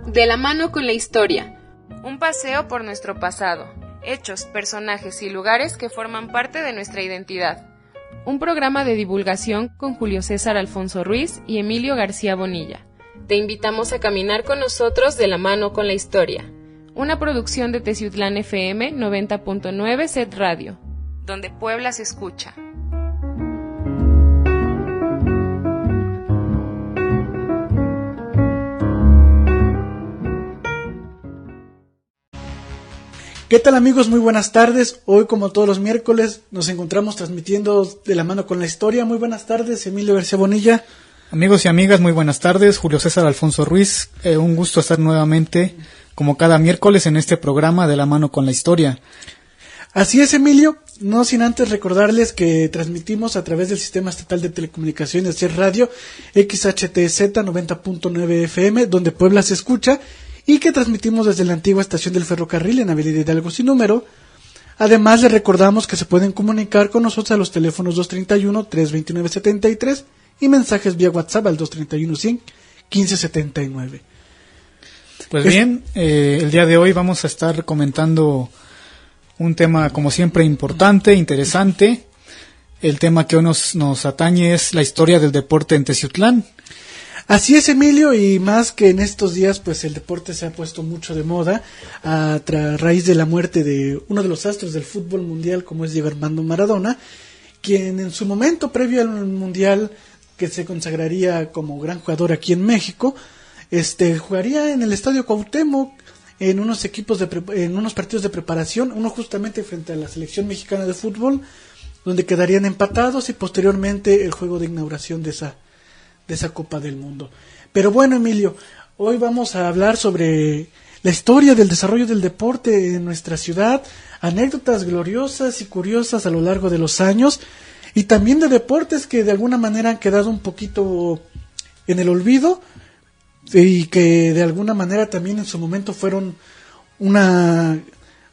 De la mano con la historia. Un paseo por nuestro pasado, hechos, personajes y lugares que forman parte de nuestra identidad. Un programa de divulgación con Julio César Alfonso Ruiz y Emilio García Bonilla. Te invitamos a caminar con nosotros de la mano con la historia. Una producción de Teciutlán FM 90.9 Set Radio, donde Puebla se escucha. ¿Qué tal, amigos? Muy buenas tardes. Hoy, como todos los miércoles, nos encontramos transmitiendo de la mano con la historia. Muy buenas tardes, Emilio García Bonilla. Amigos y amigas, muy buenas tardes. Julio César Alfonso Ruiz. Un gusto estar nuevamente, como cada miércoles, en este programa de la mano con la historia. Así es, Emilio. No sin antes recordarles que transmitimos a través del Sistema Estatal de Telecomunicaciones Set Radio XHTZ 90.9 FM, donde Puebla se escucha, y que transmitimos desde la antigua estación del ferrocarril en Avenida Hidalgo sin número. Además, les recordamos que se pueden comunicar con nosotros a los teléfonos 231-329-73 y mensajes vía WhatsApp al 231-100-1579. Pues bien, el día de hoy vamos a estar comentando un tema, como siempre, importante, interesante. El tema que hoy nos atañe es la historia del deporte en Teciutlán. Así es, Emilio, y más que en estos días, pues el deporte se ha puesto mucho de moda a raíz de la muerte de uno de los astros del fútbol mundial, como es Diego Armando Maradona, quien en su momento previo al mundial, que se consagraría como gran jugador aquí en México, jugaría en el Estadio Cuauhtémoc en unos partidos de preparación, uno justamente frente a la selección mexicana de fútbol, donde quedarían empatados, y posteriormente el juego de inauguración de esa Copa del Mundo. Pero bueno, Emilio, hoy vamos a hablar sobre la historia del desarrollo del deporte en nuestra ciudad, anécdotas gloriosas y curiosas a lo largo de los años, y también de deportes que de alguna manera han quedado un poquito en el olvido, y que de alguna manera también en su momento fueron una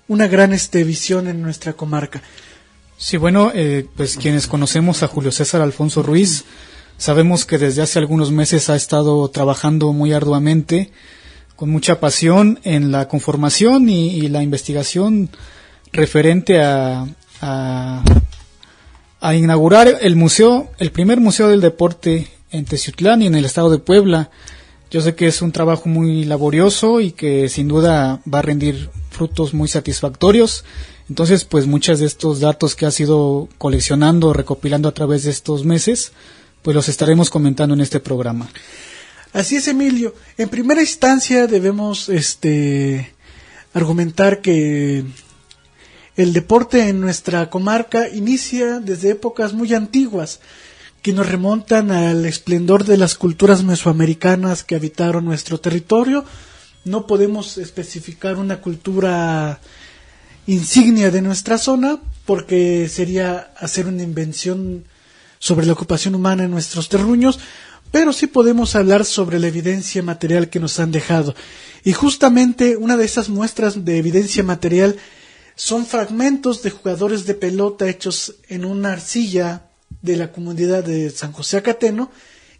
gran visión en nuestra comarca. Sí, bueno, pues quienes conocemos a Julio César Alfonso Ruiz, sabemos que desde hace algunos meses ha estado trabajando muy arduamente, con mucha pasión, en la conformación y la investigación referente a inaugurar el primer museo del deporte en Teciutlán y en el estado de Puebla. Yo sé que es un trabajo muy laborioso y que sin duda va a rendir frutos muy satisfactorios. Entonces, pues muchos de estos datos que ha ido coleccionando, recopilando a través de estos meses, pues los estaremos comentando en este programa. Así es, Emilio. En primera instancia debemos argumentar que el deporte en nuestra comarca inicia desde épocas muy antiguas, que nos remontan al esplendor de las culturas mesoamericanas que habitaron nuestro territorio. No podemos especificar una cultura insignia de nuestra zona, porque sería hacer una invención sobre la ocupación humana en nuestros terruños, pero sí podemos hablar sobre la evidencia material que nos han dejado. Y justamente una de esas muestras de evidencia material son fragmentos de jugadores de pelota hechos en una arcilla de la comunidad de San José Acateno,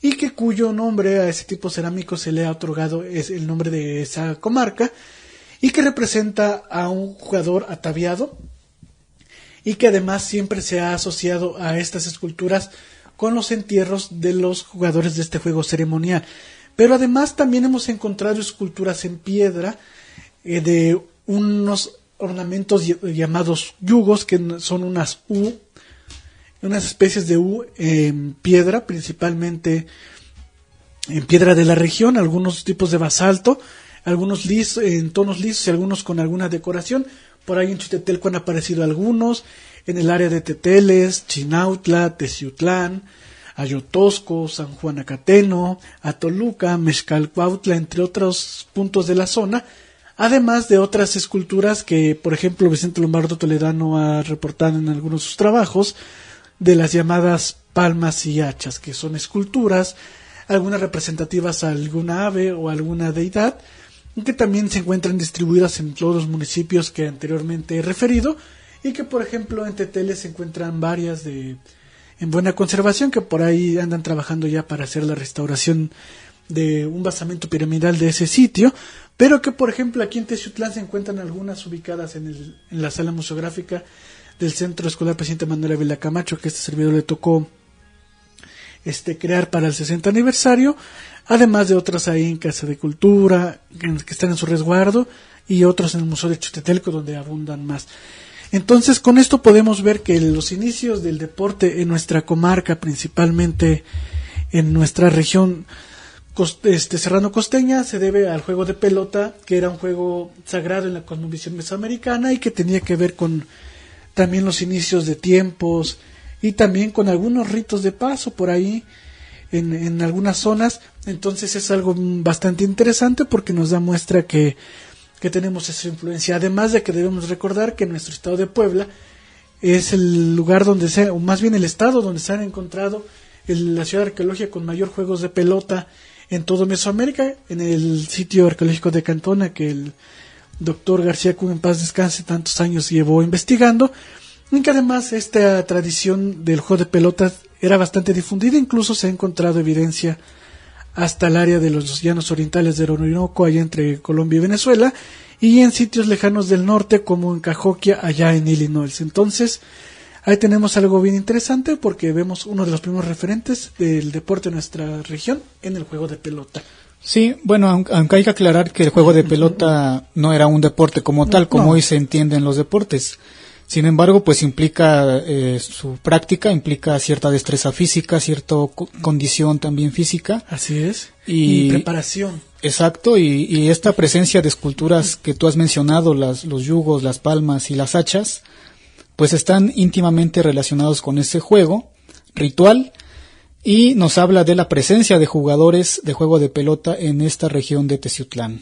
y que cuyo nombre a ese tipo cerámico se le ha otorgado es el nombre de esa comarca, y que representa a un jugador ataviado, y que además siempre se ha asociado a estas esculturas con los entierros de los jugadores de este juego ceremonial. Pero además también hemos encontrado esculturas en piedra de unos ornamentos llamados yugos, que son unas especies de U en piedra, principalmente en piedra de la región, algunos tipos de basalto, algunos en tonos lisos y algunos con alguna decoración. Por ahí en Chitetelco han aparecido algunos, en el área de Teteles, Chinautla, Teciutlán, Ayotosco, San Juan Acateno, Atoluca, Mexcalcuautla, entre otros puntos de la zona, además de otras esculturas que, por ejemplo, Vicente Lombardo Toledano ha reportado en algunos de sus trabajos, de las llamadas palmas y hachas, que son esculturas, algunas representativas a alguna ave o alguna deidad, que también se encuentran distribuidas en todos los municipios que anteriormente he referido, y que por ejemplo en Teteles se encuentran varias en buena conservación, que por ahí andan trabajando ya para hacer la restauración de un basamento piramidal de ese sitio, pero que por ejemplo aquí en Teciutlán se encuentran algunas ubicadas en la sala museográfica del Centro Escolar Presidente Manuel Ávila Camacho, que este servidor le tocó crear para el 60 aniversario, además de otras ahí en Casa de Cultura, que están en su resguardo, y otros en el Museo de Chutetelco, donde abundan más. Entonces, con esto podemos ver que los inicios del deporte en nuestra comarca, principalmente en nuestra región serrano costeña, se debe al juego de pelota, que era un juego sagrado en la cosmovisión mesoamericana y que tenía que ver con también los inicios de tiempos y también con algunos ritos de paso por ahí en algunas zonas. Entonces es algo bastante interesante porque nos da muestra que tenemos esa influencia, además de que debemos recordar que nuestro estado de Puebla es el lugar donde o más bien el estado donde se han encontrado la ciudad arqueológica con mayor juegos de pelota en todo Mesoamérica, en el sitio arqueológico de Cantona, que el doctor García Cún, en paz descanse, tantos años llevó investigando, y que además esta tradición del juego de pelotas era bastante difundida. Incluso se ha encontrado evidencia hasta el área de los llanos orientales del Orinoco, allá entre Colombia y Venezuela, y en sitios lejanos del norte como en Cahokia, allá en Illinois. Entonces ahí tenemos algo bien interesante porque vemos uno de los primeros referentes del deporte de nuestra región en el juego de pelota. Sí, bueno, aunque hay que aclarar que el juego de pelota no era un deporte como tal, como hoy se entiende en los deportes. Sin embargo, pues implica su práctica, implica cierta destreza física, cierta condición también física. Así es. Y preparación. Exacto, y esta presencia de esculturas que tú has mencionado, los yugos, las palmas y las hachas, pues están íntimamente relacionados con ese juego ritual y nos habla de la presencia de jugadores de juego de pelota en esta región de Teciutlán.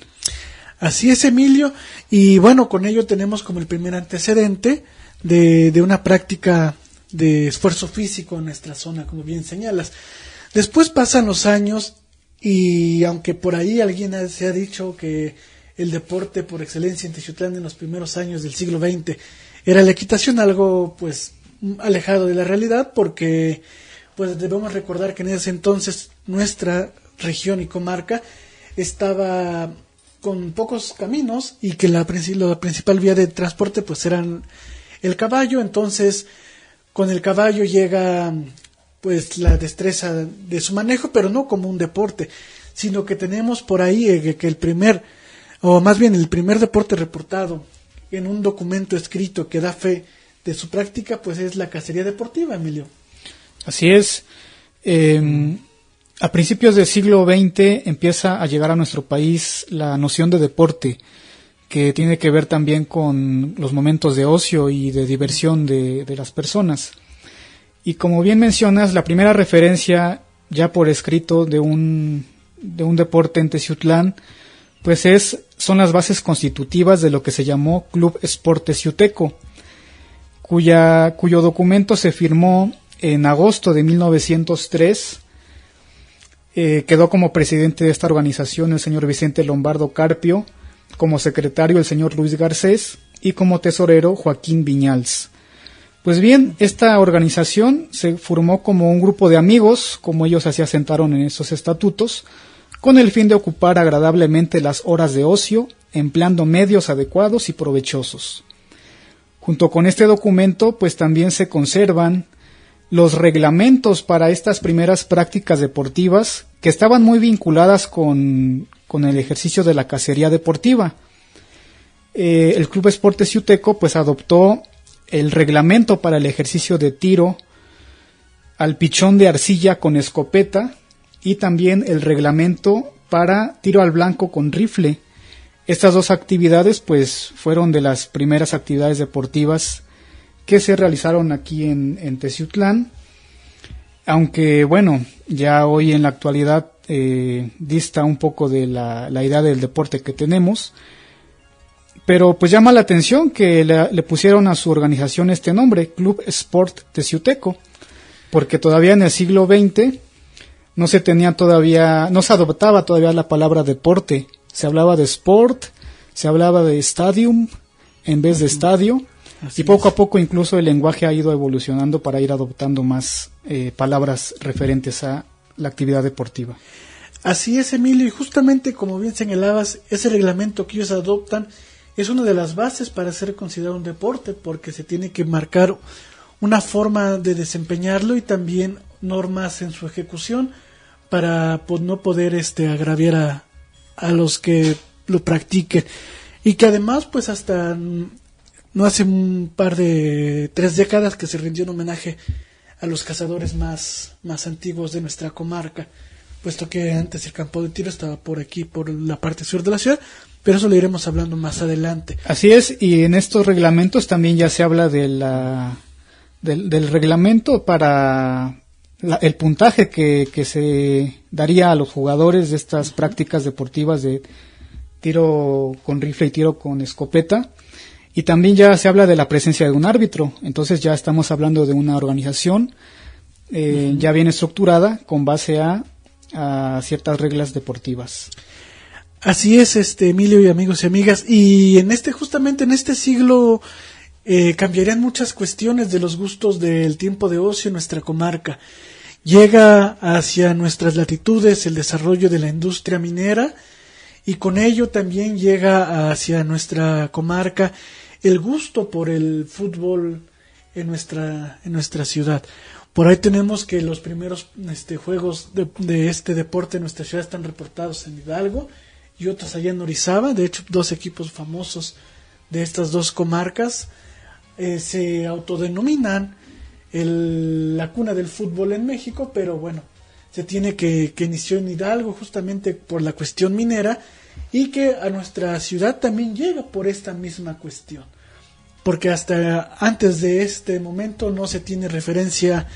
Así es, Emilio, y bueno, con ello tenemos como el primer antecedente de una práctica de esfuerzo físico en nuestra zona, como bien señalas. Después pasan los años y aunque por ahí alguien se ha dicho que el deporte por excelencia en Teciutlán en los primeros años del siglo XX era la equitación, algo pues alejado de la realidad, porque pues debemos recordar que en ese entonces nuestra región y comarca estaba con pocos caminos y que la principal vía de transporte pues eran el caballo. Entonces con el caballo llega pues la destreza de su manejo, pero no como un deporte, sino que tenemos por ahí que el primer deporte reportado en un documento escrito que da fe de su práctica pues es la cacería deportiva, Emilio. Así es. A principios del siglo XX empieza a llegar a nuestro país la noción de deporte, que tiene que ver también con los momentos de ocio y de diversión de las personas. Y como bien mencionas, la primera referencia ya por escrito de un deporte en Teciutlán, pues son las bases constitutivas de lo que se llamó Club Sport Teciuteco, cuyo documento se firmó en agosto de 1903. Quedó como presidente de esta organización el señor Vicente Lombardo Carpio, como secretario el señor Luis Garcés y como tesorero Joaquín Viñals. Pues bien, esta organización se formó como un grupo de amigos, como ellos así asentaron en esos estatutos, con el fin de ocupar agradablemente las horas de ocio, empleando medios adecuados y provechosos. Junto con este documento, pues también se conservan los reglamentos para estas primeras prácticas deportivas que estaban muy vinculadas con el ejercicio de la cacería deportiva. El Club Sport Teciuteco pues adoptó el reglamento para el ejercicio de tiro al pichón de arcilla con escopeta y también el reglamento para tiro al blanco con rifle. Estas dos actividades pues fueron de las primeras actividades deportivas que se realizaron aquí en Teciutlán, aunque bueno, ya hoy en la actualidad dista un poco de la idea del deporte que tenemos, pero pues llama la atención que le pusieron a su organización este nombre, Club Sport Teciuteco, porque todavía en el siglo XX no se adoptaba todavía la palabra deporte, se hablaba de sport, se hablaba de stadium en vez de estadio. Y poco a poco incluso el lenguaje ha ido evolucionando para ir adoptando más palabras referentes a la actividad deportiva. Así es, Emilio, y justamente como bien señalabas, ese reglamento que ellos adoptan es una de las bases para ser considerado un deporte, porque se tiene que marcar una forma de desempeñarlo y también normas en su ejecución para no poder agraviar a los que lo practiquen. Y que además, pues hasta no hace un par de 3 décadas que se rindió un homenaje a los cazadores más antiguos de nuestra comarca, puesto que antes el campo de tiro estaba por aquí, por la parte sur de la ciudad, pero eso lo iremos hablando más adelante. Así es, y en estos reglamentos también ya se habla de del reglamento para el puntaje que se daría a los jugadores de estas prácticas deportivas de tiro con rifle y tiro con escopeta, y también ya se habla de la presencia de un árbitro. Entonces ya estamos hablando de una organización ya bien estructurada con base a ciertas reglas deportivas. Así es, Emilio y amigos y amigas, y justamente en este siglo cambiarían muchas cuestiones de los gustos del tiempo de ocio en nuestra comarca. Llega hacia nuestras latitudes el desarrollo de la industria minera, y con ello también llega hacia nuestra comarca el gusto por el fútbol en nuestra ciudad. Por ahí tenemos que los primeros juegos de este deporte en nuestra ciudad están reportados en Hidalgo y otros allá en Orizaba. De hecho, 2 equipos famosos de estas 2 comarcas se autodenominan la cuna del fútbol en México, pero bueno, se tiene que inició en Hidalgo justamente por la cuestión minera, y que a nuestra ciudad también llega por esta misma cuestión, porque hasta antes de este momento no se tiene referencia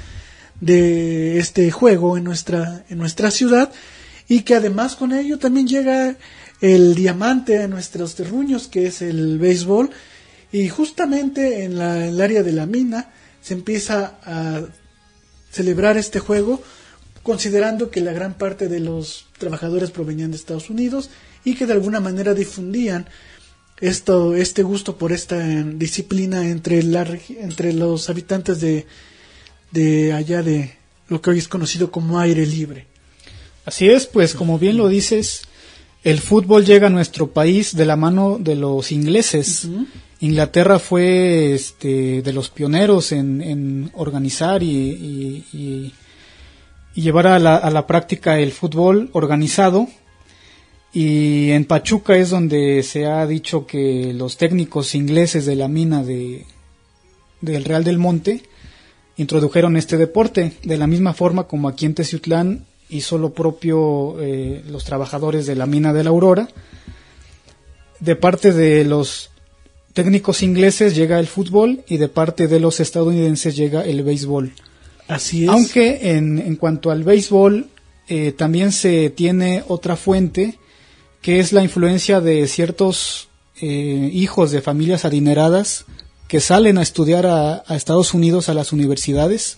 de este juego en nuestra ciudad, y que además con ello también llega el diamante a nuestros terruños, que es el béisbol, y justamente en el área de la mina se empieza a celebrar este juego, considerando que la gran parte de los trabajadores provenían de Estados Unidos y que de alguna manera difundían este gusto por esta disciplina entre los habitantes de allá de lo que hoy es conocido como aire libre. Así es, pues como bien lo dices, el fútbol llega a nuestro país de la mano de los ingleses. Uh-huh. Inglaterra fue de los pioneros en organizar y llevar a la práctica el fútbol organizado, y en Pachuca es donde se ha dicho que los técnicos ingleses de la mina del Real del Monte introdujeron este deporte, de la misma forma como aquí en Teciutlán hizo lo propio los trabajadores de la mina de la Aurora. De parte de los técnicos ingleses llega el fútbol y de parte de los estadounidenses llega el béisbol. Así es. Aunque en cuanto al béisbol también se tiene otra fuente, que es la influencia de ciertos hijos de familias adineradas que salen a estudiar a Estados Unidos, a las universidades,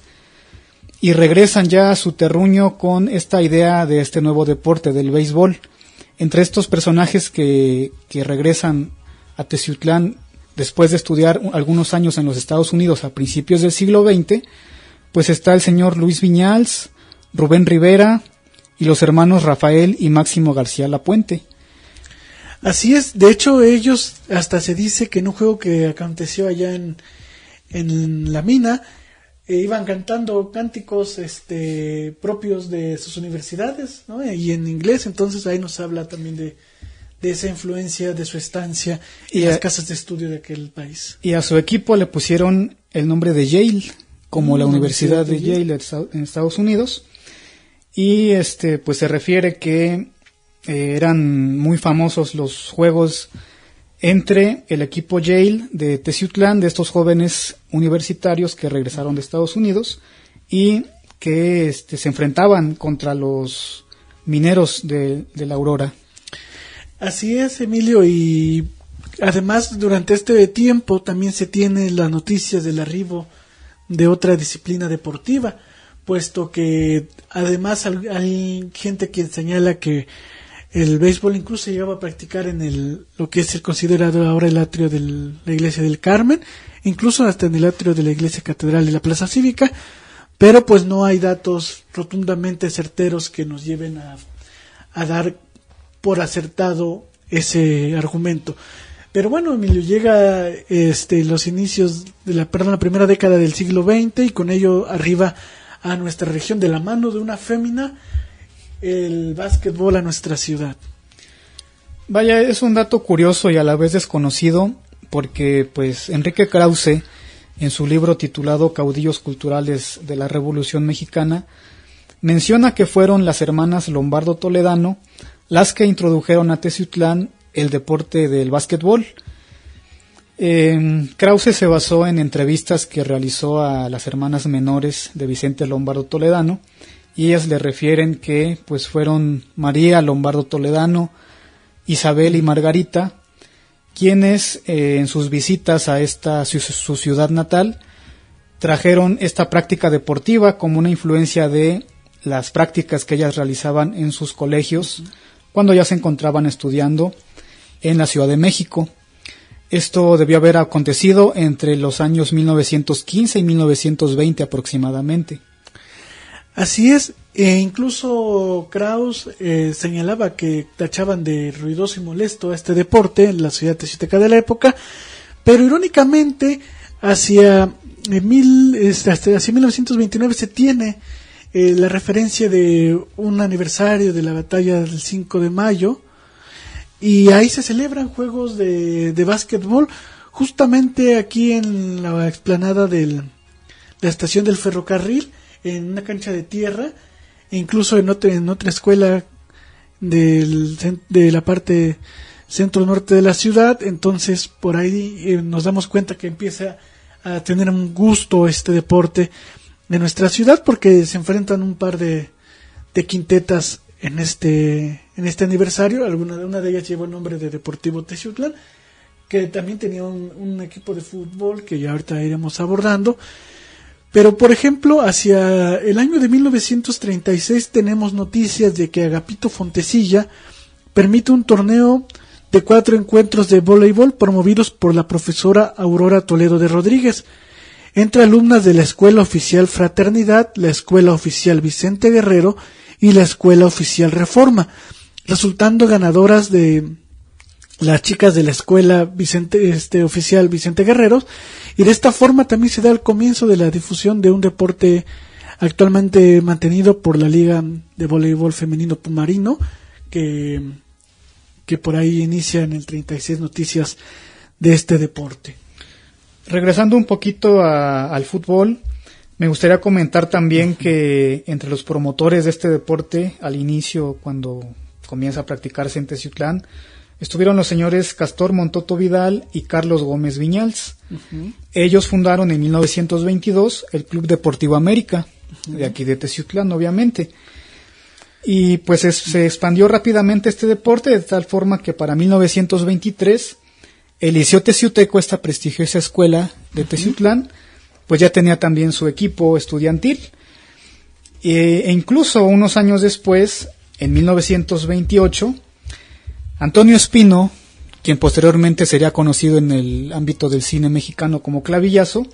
y regresan ya a su terruño con esta idea de este nuevo deporte del béisbol. Entre estos personajes que regresan a Teciutlán después de estudiar algunos años en los Estados Unidos a principios del siglo XX, pues está el señor Luis Viñals, Rubén Rivera y los hermanos Rafael y Máximo García Lapuente. Así es, de hecho ellos hasta se dice que en un juego que aconteció allá en la mina, iban cantando cánticos propios de sus universidades, ¿no? Y en inglés, entonces ahí nos habla también de esa influencia de su estancia y las casas de estudio de aquel país. Y a su equipo le pusieron el nombre de Yale, como la Universidad de Yale en Estados Unidos, y pues se refiere que eran muy famosos los juegos entre el equipo Yale de Teciutlán, de estos jóvenes universitarios que regresaron de Estados Unidos y que se enfrentaban contra los mineros de la Aurora. Así es, Emilio, y además durante este tiempo también se tiene la noticia del arribo de otra disciplina deportiva, puesto que además hay gente que señala que el béisbol incluso se llegaba a practicar en lo que es el considerado ahora el atrio de la iglesia del Carmen, incluso hasta en el atrio de la iglesia catedral de la Plaza Cívica, pero pues no hay datos rotundamente certeros que nos lleven a dar por acertado ese argumento. Pero bueno, Emilio, llega los inicios de la primera década del siglo XX, y con ello arriba a nuestra región, de la mano de una fémina, el básquetbol a nuestra ciudad. Vaya, es un dato curioso y a la vez desconocido, porque pues Enrique Krause, en su libro titulado Caudillos Culturales de la Revolución Mexicana, menciona que fueron las hermanas Lombardo Toledano las que introdujeron a Teciutlán el deporte del básquetbol. Krause se basó en entrevistas que realizó a las hermanas menores de Vicente Lombardo Toledano, y ellas le refieren que pues fueron María Lombardo Toledano, Isabel y Margarita, quienes en sus visitas a su ciudad natal trajeron esta práctica deportiva como una influencia de las prácticas que ellas realizaban en sus colegios cuando ya se encontraban estudiando en la Ciudad de México. Esto debió haber acontecido entre los años 1915 y 1920 aproximadamente. Así es, incluso Kraus señalaba que tachaban de ruidoso y molesto a este deporte en la ciudad teciuteca de la época, pero irónicamente hacia 1929 se tiene la referencia de un aniversario de la batalla del 5 de mayo, y ahí se celebran juegos de básquetbol justamente aquí en la explanada de la estación del ferrocarril, en una cancha de tierra, e incluso en otra escuela de la parte centro-norte de la ciudad. Entonces por ahí nos damos cuenta que empieza a tener un gusto este deporte de nuestra ciudad, porque se enfrentan un par de quintetas en este aniversario. Una de ellas lleva el nombre de Deportivo Teciutlán, que también tenía un equipo de fútbol que ya ahorita iremos abordando. Pero, por ejemplo, hacia el año de 1936 tenemos noticias de que Agapito Fontecilla permite un torneo de 4 encuentros de voleibol promovidos por la profesora Aurora Toledo de Rodríguez, entre alumnas de la Escuela Oficial Fraternidad, la Escuela Oficial Vicente Guerrero y la Escuela Oficial Reforma, resultando ganadoras de las chicas de la Escuela Oficial Vicente Guerrero. Y de esta forma también se da el comienzo de la difusión de un deporte actualmente mantenido por la Liga de Voleibol Femenino Pumarino, que por ahí inicia en el 36 noticias de este deporte. Regresando un poquito al fútbol, me gustaría comentar también que entre los promotores de este deporte, al inicio, cuando comienza a practicarse en Teciutlán, estuvieron los señores Castor Montoto Vidal y Carlos Gómez Viñals. Uh-huh. Ellos fundaron en 1922 el Club Deportivo América, de aquí de Teciutlán, obviamente. Y pues se expandió rápidamente este deporte, de tal forma que para 1923 el Liceo Teciuteco, esta prestigiosa escuela de Teciutlán, pues ya tenía también su equipo estudiantil. E incluso unos años después, en 1928, Antonio Espino, quien posteriormente sería conocido en el ámbito del cine mexicano como Clavillazo,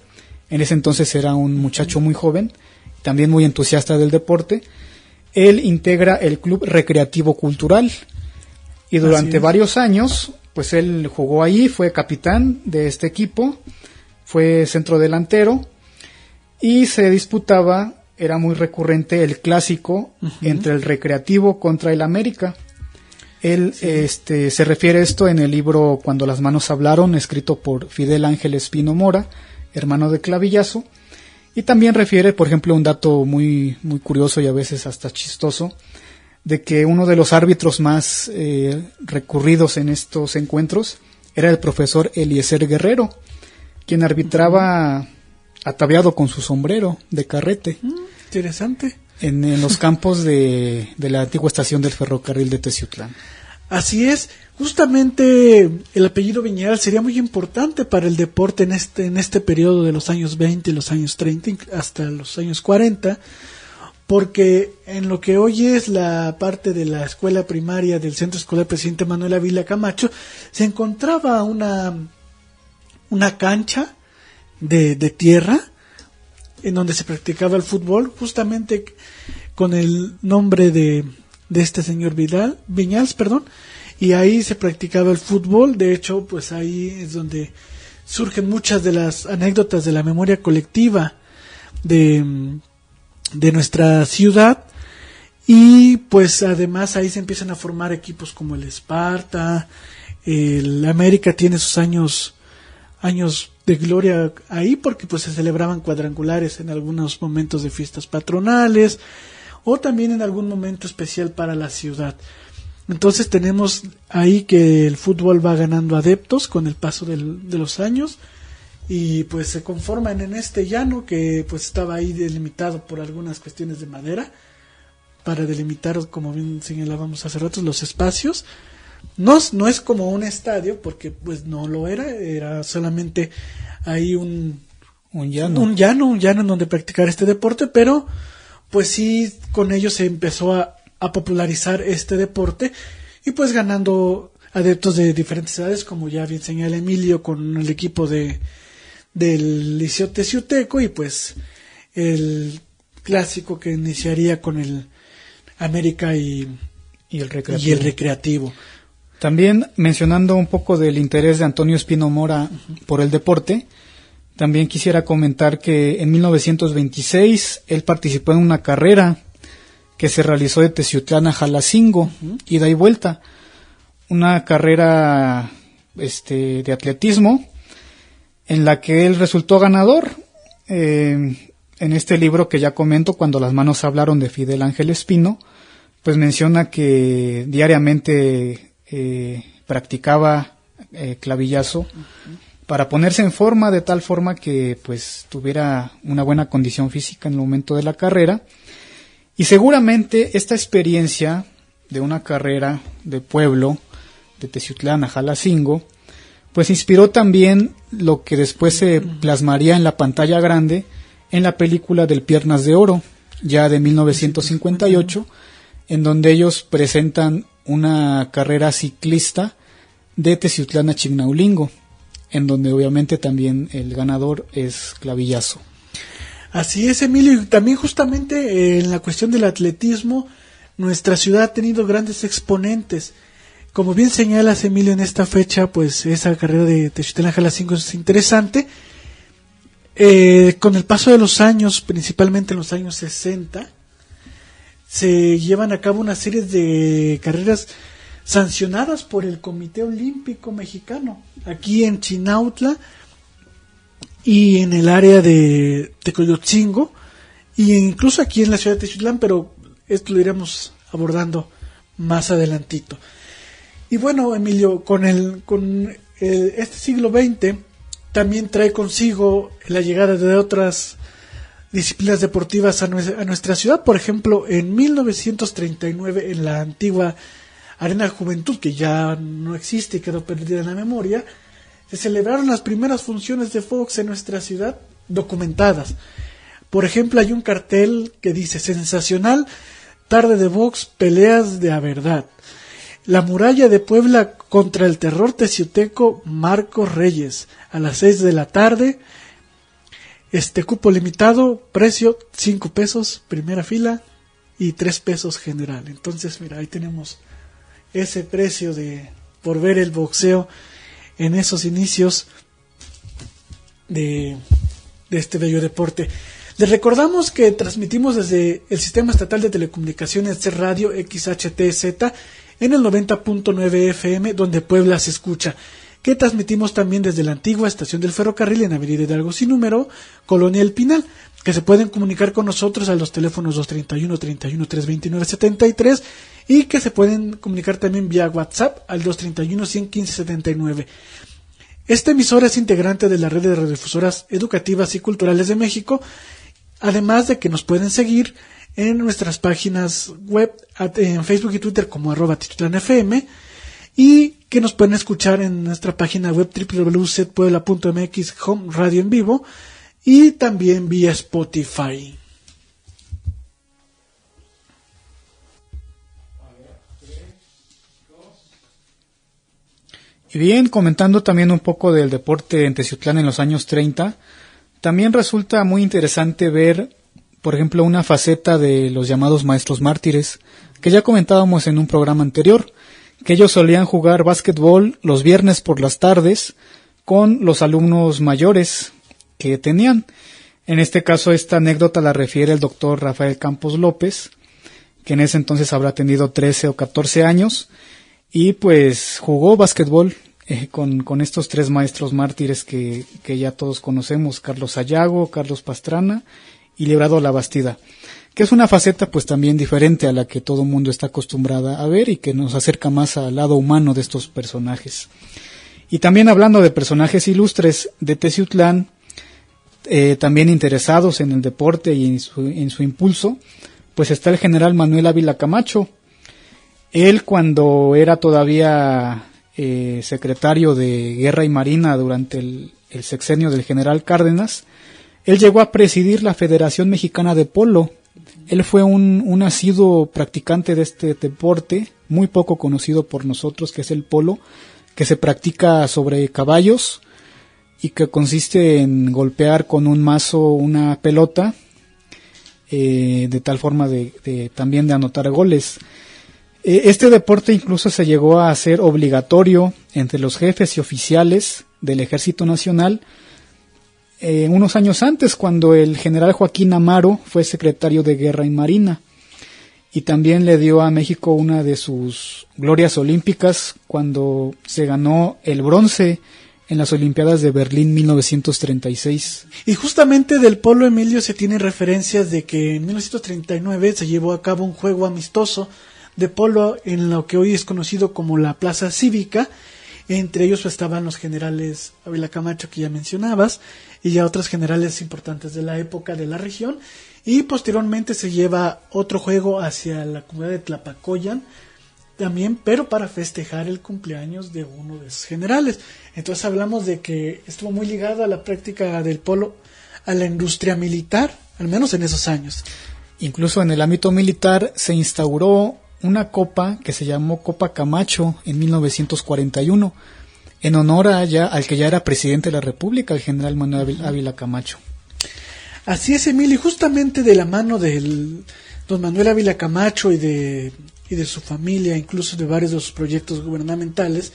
en ese entonces era un muchacho muy joven, también muy entusiasta del deporte. Él integra el Club Recreativo Cultural, y durante varios años pues él jugó ahí, fue capitán de este equipo, fue centro delantero, y se disputaba, era muy recurrente, el clásico entre el Recreativo contra el América. Él se refiere a esto en el libro Cuando las manos hablaron, escrito por Fidel Ángel Espino Mora, hermano de Clavillazo, y también refiere, por ejemplo, un dato muy, muy curioso y a veces hasta chistoso, de que uno de los árbitros más recurridos en estos encuentros era el profesor Eliezer Guerrero, quien arbitraba ataviado con su sombrero de carrete. Interesante. En los campos de la antigua estación del ferrocarril de Teciutlán. Así es, justamente el apellido Viñal sería muy importante para el deporte en este periodo de los años 20 y los años 30 hasta los años 40, porque en lo que hoy es la parte de la escuela primaria del Centro Escolar Presidente Manuel Ávila Camacho, se encontraba una cancha de tierra en donde se practicaba el fútbol, justamente con el nombre de de este señor Viñals, y ahí se practicaba el fútbol. De hecho, pues ahí es donde surgen muchas de las anécdotas de la memoria colectiva de nuestra ciudad. Y pues además ahí se empiezan a formar equipos como el Esparta, el América tiene sus años de gloria ahí, porque pues se celebraban cuadrangulares en algunos momentos de fiestas patronales o también en algún momento especial para la ciudad. Entonces tenemos ahí que el fútbol va ganando adeptos con el paso de los años, y pues se conforman en este llano que pues estaba ahí delimitado por algunas cuestiones de madera para delimitar, como bien señalábamos hace rato, los espacios. No es como un estadio, porque pues no lo era solamente ahí un llano en donde practicar este deporte, pero pues sí, con ello se empezó a popularizar este deporte, y pues ganando adeptos de diferentes edades, como ya bien señala Emilio, con el equipo del Liceo Teciuteco, y pues el clásico que iniciaría con el América y el Recreativo. También, mencionando un poco del interés de Antonio Espino Mora por el deporte, también quisiera comentar que en 1926 él participó en una carrera que se realizó de Teciutlán a Jalacingo, ida y vuelta, una carrera de atletismo en la que él resultó ganador. En este libro que ya comento, Cuando las manos hablaron, de Fidel Ángel Espino, pues menciona que diariamente practicaba clavillazo para ponerse en forma, de tal forma que pues tuviera una buena condición física en el momento de la carrera. Y seguramente esta experiencia de una carrera de pueblo, de Teciutlán a Jalacingo, pues inspiró también lo que después se plasmaría en la pantalla grande en la película del Piernas de Oro, ya de 1958, en donde ellos presentan una carrera ciclista de Teciutlán a Chignaulingo, en donde obviamente también el ganador es clavillazo. Así es, Emilio, y también justamente en la cuestión del atletismo, nuestra ciudad ha tenido grandes exponentes. Como bien señalas, Emilio, en esta fecha, pues esa carrera de Teciutlán a Jalacingo es interesante. Con el paso de los años, principalmente en los años 60, se llevan a cabo una serie de carreras sancionadas por el Comité Olímpico Mexicano, aquí en Chinautla y en el área de Tecoyotzingo, e incluso aquí en la ciudad de Teciutlán, pero esto lo iremos abordando más adelantito. Y bueno, Emilio, con este siglo XX también trae consigo la llegada de otras disciplinas deportivas a nuestra ciudad. Por ejemplo, en 1939, en la antigua Arena Juventud, que ya no existe y quedó perdida en la memoria, se celebraron las primeras funciones de Fox en nuestra ciudad, documentadas. Por ejemplo, hay un cartel que dice: sensacional tarde de box, peleas de a verdad. La muralla de Puebla contra el terror teciuteco Marcos Reyes, a las 6 de la tarde. Cupo limitado, precio 5 pesos, primera fila, y 3 pesos general. Entonces, mira, ahí tenemos ese precio por ver el boxeo en esos inicios de este bello deporte. Les recordamos que transmitimos desde el Sistema Estatal de Telecomunicaciones de Radio XHTZ en el 90.9 FM, donde Puebla se escucha, que transmitimos también desde la antigua estación del ferrocarril en Avenida Hidalgo sin número, Colonia El Pinal, que se pueden comunicar con nosotros a los teléfonos 231-329-73 y que se pueden comunicar también vía WhatsApp al 231-115-79. Esta emisora es integrante de la red de radiodifusoras educativas y culturales de México, además de que nos pueden seguir en nuestras páginas web, en Facebook y Twitter como @TeciutlanFM, y que nos pueden escuchar en nuestra página web www.setpuebla.mx Home Radio en vivo y también vía Spotify. Y bien, comentando también un poco del deporte en Teciutlán en los años 30, también resulta muy interesante ver, por ejemplo, una faceta de los llamados maestros mártires, que ya comentábamos en un programa anterior, que ellos solían jugar básquetbol los viernes por las tardes con los alumnos mayores que tenían. En este caso, esta anécdota la refiere el doctor Rafael Campos López, que en ese entonces habrá tenido 13 o 14 años, y pues jugó básquetbol con estos 3 maestros mártires que ya todos conocemos, Carlos Sayago, Carlos Pastrana y Librado Labastida, que es una faceta pues también diferente a la que todo mundo está acostumbrada a ver y que nos acerca más al lado humano de estos personajes. Y también hablando de personajes ilustres de Teciutlán, también interesados en el deporte y en su impulso, pues está el general Manuel Ávila Camacho. Él, cuando era todavía secretario de Guerra y Marina durante el sexenio del general Cárdenas, él llegó a presidir la Federación Mexicana de Polo. Él fue un asiduo practicante de este deporte, muy poco conocido por nosotros, que es el polo, que se practica sobre caballos y que consiste en golpear con un mazo una pelota, de tal forma también de anotar goles. Este deporte incluso se llegó a hacer obligatorio entre los jefes y oficiales del Ejército Nacional unos años antes, cuando el general Joaquín Amaro fue secretario de Guerra y Marina, y también le dio a México una de sus glorias olímpicas cuando se ganó el bronce en las Olimpiadas de Berlín 1936. Y justamente del polo, Emilio, se tienen referencias de que en 1939 se llevó a cabo un juego amistoso de polo en lo que hoy es conocido como la Plaza Cívica. Entre ellos estaban los generales Ávila Camacho, que ya mencionabas, y ya otros generales importantes de la época de la región. Y posteriormente se lleva otro juego hacia la comunidad de Tlapacoyan también, pero para festejar el cumpleaños de uno de sus generales. Entonces hablamos de que estuvo muy ligado a la práctica del polo, a la industria militar, al menos en esos años. Incluso en el ámbito militar se instauró una copa que se llamó Copa Camacho en 1941, en honor al que ya era presidente de la República, el general Manuel Ávila Camacho. Así es, Emilio, y justamente de la mano del don Manuel Ávila Camacho y de su familia, incluso de varios de sus proyectos gubernamentales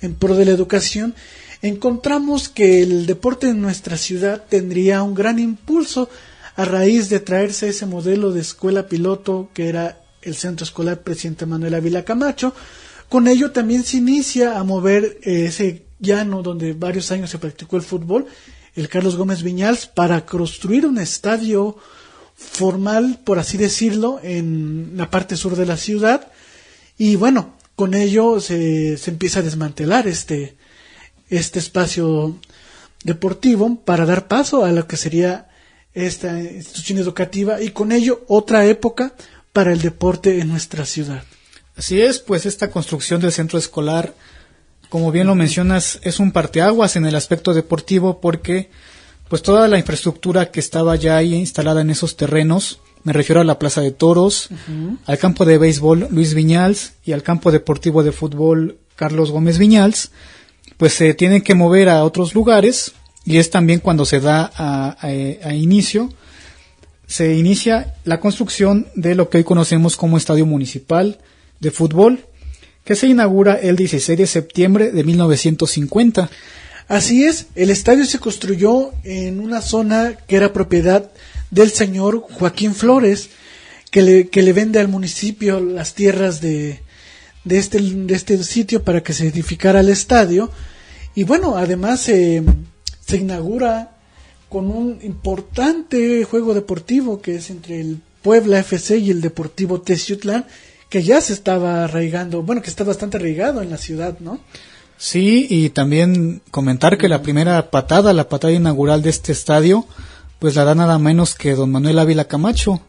en pro de la educación, encontramos que el deporte en nuestra ciudad tendría un gran impulso a raíz de traerse ese modelo de escuela piloto que era el Centro Escolar Presidente Manuel Ávila Camacho. Con ello también se inicia a mover ese llano donde varios años se practicó el fútbol, el Carlos Gómez Viñals, para construir un estadio formal, por así decirlo, en la parte sur de la ciudad. Y bueno, con ello se empieza a desmantelar este espacio deportivo para dar paso a lo que sería esta institución educativa, y con ello otra época para el deporte en nuestra ciudad. Así es, pues esta construcción del centro escolar, como bien lo mencionas, es un parteaguas en el aspecto deportivo, porque pues toda la infraestructura que estaba ya ahí instalada en esos terrenos, me refiero a la Plaza de Toros, al campo de béisbol Luis Viñals y al campo deportivo de fútbol Carlos Gómez Viñals, pues se tienen que mover a otros lugares, y es también cuando se da se inicia la construcción de lo que hoy conocemos como Estadio Municipal de Fútbol, que se inaugura el 16 de septiembre de 1950. Así es, el estadio se construyó en una zona que era propiedad del señor Joaquín Flores, que le vende al municipio las tierras de este sitio para que se edificara el estadio. Y bueno, además se inaugura con un importante juego deportivo que es entre el Puebla FC y el Deportivo Teciutlán, que ya se estaba arraigando, bueno, que está bastante arraigado en la ciudad, ¿no? Sí, y también comentar que la patada inaugural de este estadio, pues la da nada menos que don Manuel Ávila Camacho.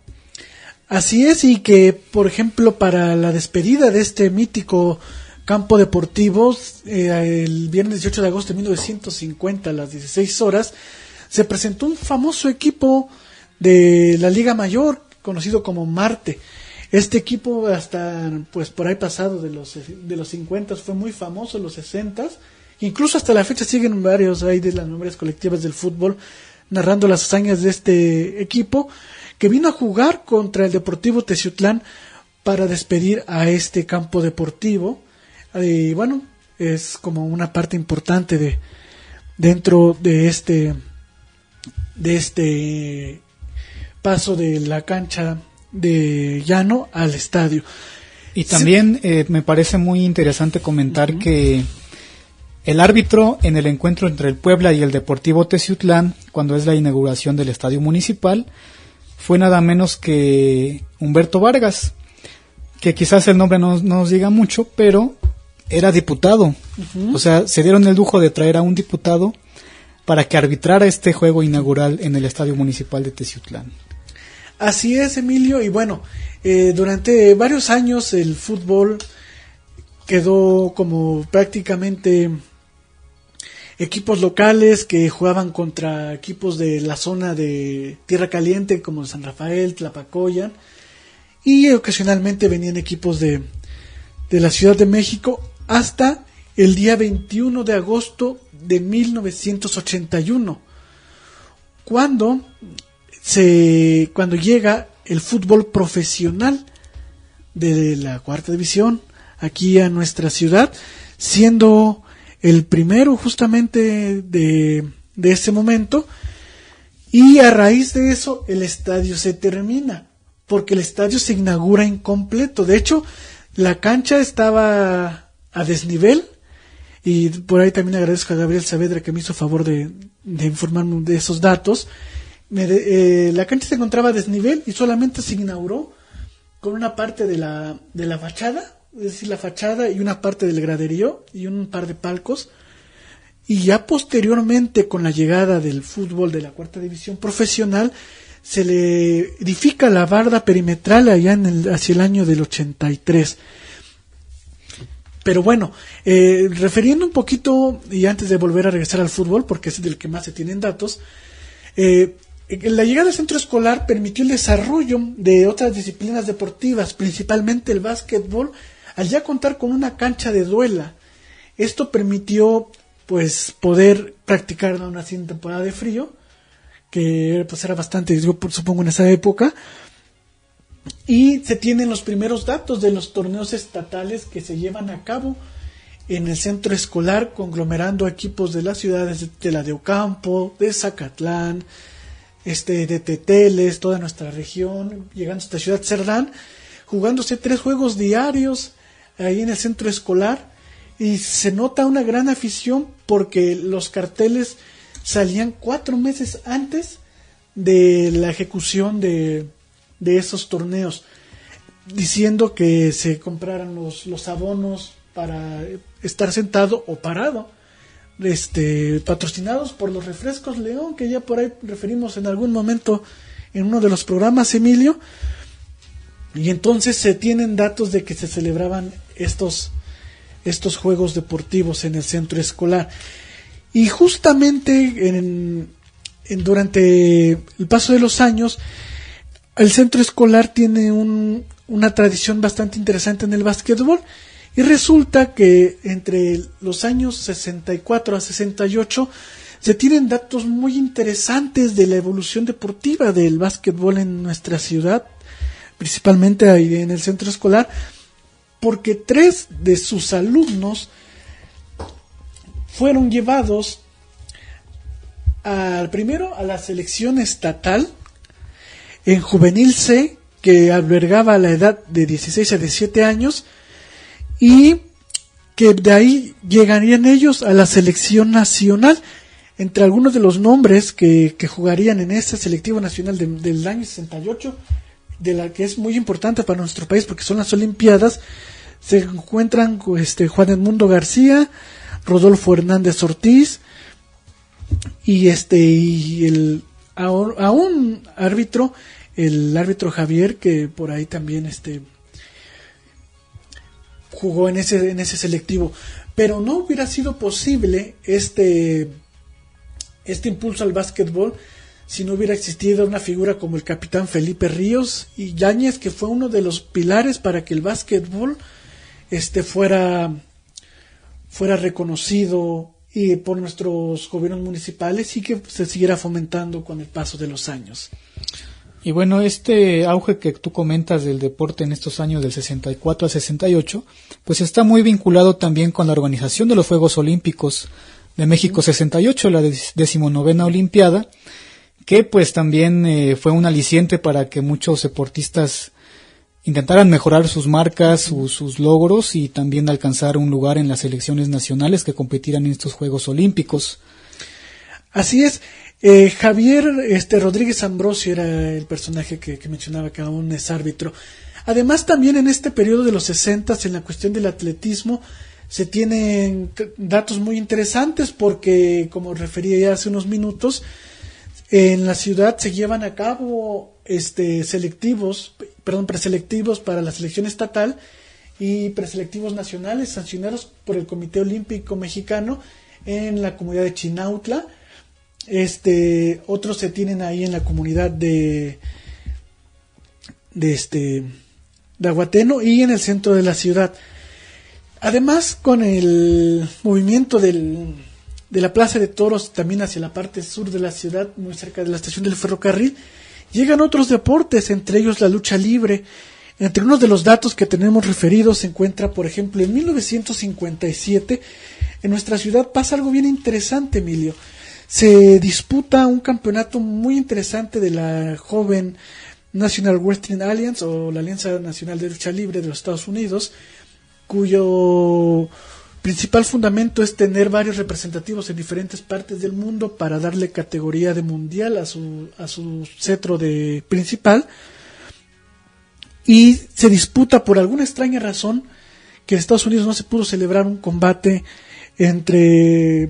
Así es, y que, por ejemplo, para la despedida de este mítico campo deportivo, el viernes 18 de agosto de 1950 a las 16 horas, se presentó un famoso equipo de la Liga Mayor, conocido como Marte. Este equipo hasta, pues por ahí pasado de los 50 fue muy famoso, en los 60, incluso hasta la fecha siguen varios ahí de las memorias colectivas del fútbol narrando las hazañas de este equipo, que vino a jugar contra el Deportivo Teciutlán para despedir a este campo deportivo. Y bueno, es como una parte importante dentro de este paso de la cancha de llano al estadio. Y también me parece muy interesante comentar que el árbitro en el encuentro entre el Puebla y el Deportivo Teciutlán, cuando es la inauguración del estadio municipal, fue nada menos que Humberto Vargas, que quizás el nombre no nos diga mucho, pero era diputado. O sea, se dieron el lujo de traer a un diputado para que arbitrara este juego inaugural en el estadio municipal de Teciutlán. Así es, Emilio, y bueno, durante varios años el fútbol quedó como prácticamente equipos locales que jugaban contra equipos de la zona de Tierra Caliente como San Rafael, Tlapacoyan, y ocasionalmente venían equipos de la Ciudad de México hasta el día 21 de agosto de 1981, cuando llega el fútbol profesional de la cuarta división aquí a nuestra ciudad, siendo el primero justamente de ese momento, y a raíz de eso el estadio se termina, porque el estadio se inaugura incompleto. De hecho, la cancha estaba a desnivel, y por ahí también agradezco a Gabriel Saavedra que me hizo favor de informarme de esos datos. La cancha se encontraba a desnivel y solamente se inauguró con una parte de la fachada, es decir, la fachada y una parte del graderío y un par de palcos, y ya posteriormente, con la llegada del fútbol de la cuarta división profesional, se le edifica la barda perimetral allá hacia el año del 83. Pero bueno, refiriendo un poquito, y antes de volver a regresar al fútbol, porque es del que más se tienen datos, la llegada del centro escolar permitió el desarrollo de otras disciplinas deportivas, principalmente el básquetbol, al ya contar con una cancha de duela. Esto permitió pues poder practicar aún así en temporada de frío, que pues era bastante, yo supongo, en esa época. Y se tienen los primeros datos de los torneos estatales que se llevan a cabo en el centro escolar, conglomerando equipos de las ciudades de la de Ocampo, de Zacatlán, de Teteles, toda nuestra región, llegando hasta Ciudad Cerdán, jugándose 3 juegos diarios ahí en el centro escolar, y se nota una gran afición porque los carteles salían 4 meses antes de la ejecución de esos torneos, diciendo que se compraran los abonos para estar sentado o parado, patrocinados por los refrescos León, que ya por ahí referimos en algún momento en uno de los programas, Emilio. Y entonces se tienen datos de que se celebraban estos juegos deportivos en el centro escolar. Y justamente durante el paso de los años, el centro escolar tiene una tradición bastante interesante en el básquetbol, y resulta que entre los años 64 a 68 se tienen datos muy interesantes de la evolución deportiva del básquetbol en nuestra ciudad, principalmente ahí en el centro escolar, porque 3 de sus alumnos fueron llevados primero a la selección estatal en Juvenil C, que albergaba la edad de 16 a 17 años, y que de ahí llegarían ellos a la selección nacional. Entre algunos de los nombres que jugarían en este selectivo nacional del año 68, de la que es muy importante para nuestro país porque son las Olimpiadas, se encuentran Juan Edmundo García, Rodolfo Hernández Ortiz, y a un árbitro, el árbitro Javier, que por ahí también jugó en ese selectivo. Pero no hubiera sido posible este impulso al básquetbol si no hubiera existido una figura como el capitán Felipe Ríos y Yáñez, que fue uno de los pilares para que el básquetbol fuera reconocido por nuestros gobiernos municipales y que se siguiera fomentando con el paso de los años. Y bueno, este auge que tú comentas del deporte en estos años del 64 al 68, pues está muy vinculado también con la organización de los Juegos Olímpicos de México 68, la 19ª Olimpiada, que pues también fue un aliciente para que muchos deportistas intentaran mejorar sus marcas, sus logros y también alcanzar un lugar en las selecciones nacionales que competirán en estos Juegos Olímpicos. Así es. Javier Rodríguez Ambrosio era el personaje que mencionaba, que aún es árbitro. Además, también en este periodo de los 60, en la cuestión del atletismo, se tienen datos muy interesantes porque, como refería ya hace unos minutos, en la ciudad se llevan a cabo preselectivos para la selección estatal y preselectivos nacionales sancionados por el Comité Olímpico Mexicano en la comunidad de Chinautla. Otros se tienen ahí en la comunidad de Aguateno y en el centro de la ciudad. Además, con el movimiento de la Plaza de Toros también hacia la parte sur de la ciudad, muy cerca de la estación del ferrocarril, llegan otros deportes, entre ellos la lucha libre. Entre unos de los datos que tenemos referidos se encuentra, por ejemplo, en 1957, en nuestra ciudad pasa algo bien interesante, Emilio. Se disputa un campeonato muy interesante de la joven National Wrestling Alliance, o la Alianza Nacional de Lucha Libre de los Estados Unidos, cuyo principal fundamento es tener varios representativos en diferentes partes del mundo para darle categoría de mundial a su cetro de principal. Y se disputa por alguna extraña razón que en Estados Unidos no se pudo celebrar un combate entre